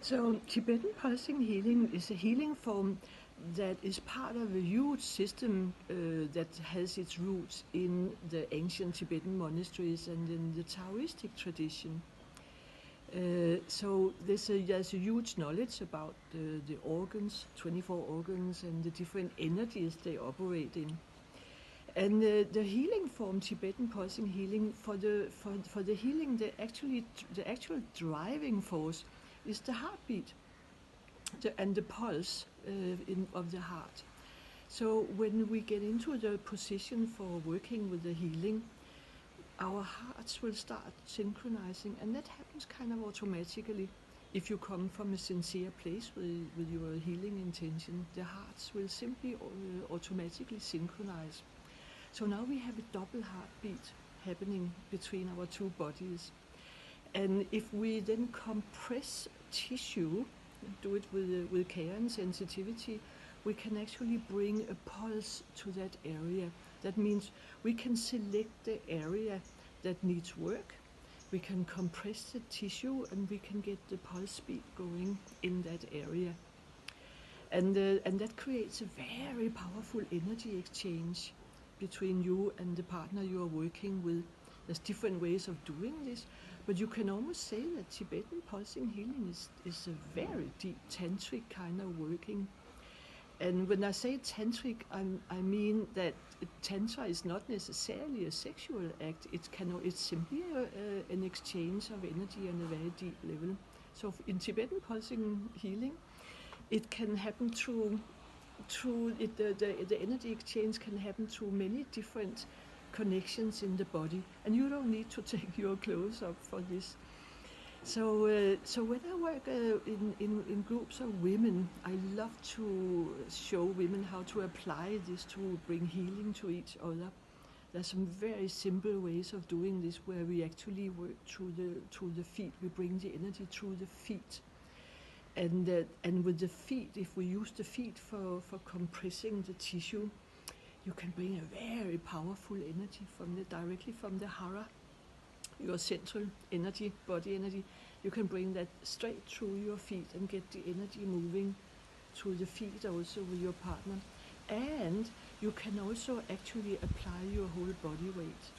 So Tibetan pulsing healing is a healing form that is part of a huge system that has its roots in the ancient Tibetan monasteries and in the Taoistic tradition. So there's a huge knowledge about the organs, 24 organs, and the different energies they operate in. And the healing form, Tibetan pulsing healing, for the healing, the actual driving force is the heartbeat and the pulse of the heart. So when we get into the position for working with the healing, our hearts will start synchronizing, and that happens kind of automatically. If you come from a sincere place with your healing intention, the hearts will simply automatically synchronize. So now we have a double heartbeat happening between our two bodies. And if we then compress tissue, do it with care and sensitivity, we can actually bring a pulse to that area. That means we can select the area that needs work, we can compress the tissue, and we can get the pulse speed going in that area. And that creates a very powerful energy exchange between you and the partner you are working with. There's different ways of doing this, but you can almost say that Tibetan pulsing healing is a very deep tantric kind of working. And when I say tantric, I mean that tantra is not necessarily a sexual act. It's simply an exchange of energy on a very deep level. So in Tibetan pulsing healing, it can happen through the energy exchange can happen through many different connections in the body, and you don't need to take your clothes off for this. So when I work in groups of women, I love to show women how to apply this to bring healing to each other. There's some very simple ways of doing this where we actually work through the feet. We bring the energy through the feet. And with the feet, if we use the feet for compressing the tissue, you can bring a very powerful energy directly from the hara, your central energy, body energy. You can bring that straight through your feet and get the energy moving through the feet also with your partner. And you can also actually apply your whole body weight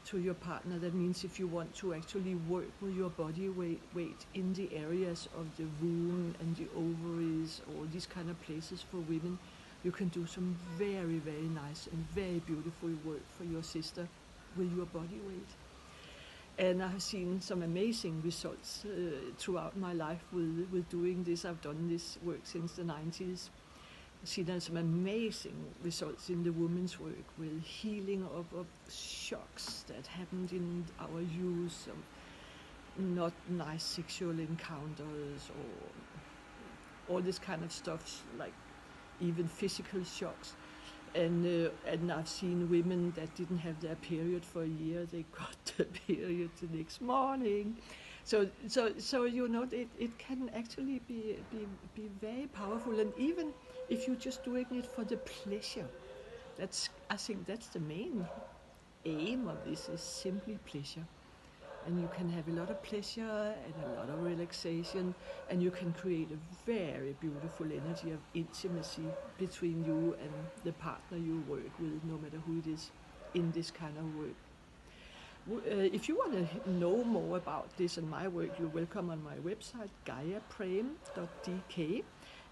to your partner. That means if you want to actually work with your body weight in the areas of the womb and the ovaries or these kind of places for women, you can do some very, very nice and very beautiful work for your sister with your body weight. And I have seen some amazing results throughout my life with doing this. I've done this work since the 90s. I've seen some amazing results in the women's work with healing of shocks that happened in our youth, not nice sexual encounters or all this kind of stuff, like even physical shocks. And I've seen women that didn't have their period for a year, they got the period the next morning. So you know, it can actually be very powerful. And even if you're just doing it for the pleasure, I think that's the main aim of this, is simply pleasure. And you can have a lot of pleasure and a lot of relaxation, and you can create a very beautiful energy of intimacy between you and the partner you work with, no matter who it is, in this kind of work. If you want to know more about this and my work, you're welcome on my website, gayaprem.dk.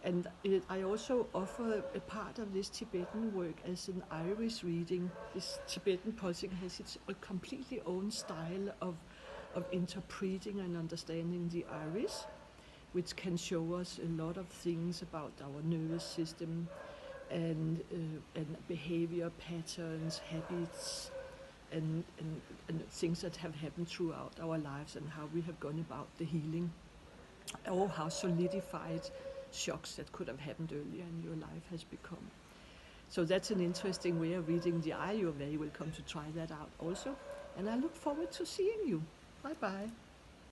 And I also offer a part of this Tibetan work as an iris reading. This Tibetan pulsing has its completely own style of interpreting and understanding the iris, which can show us a lot of things about our nervous system and behavior patterns, habits, and things that have happened throughout our lives and how we have gone about the healing, or how solidified shocks that could have happened earlier in your life has become. So that's an interesting way of reading the eye. You're very welcome to try that out also. And I look forward to seeing you. Bye-bye.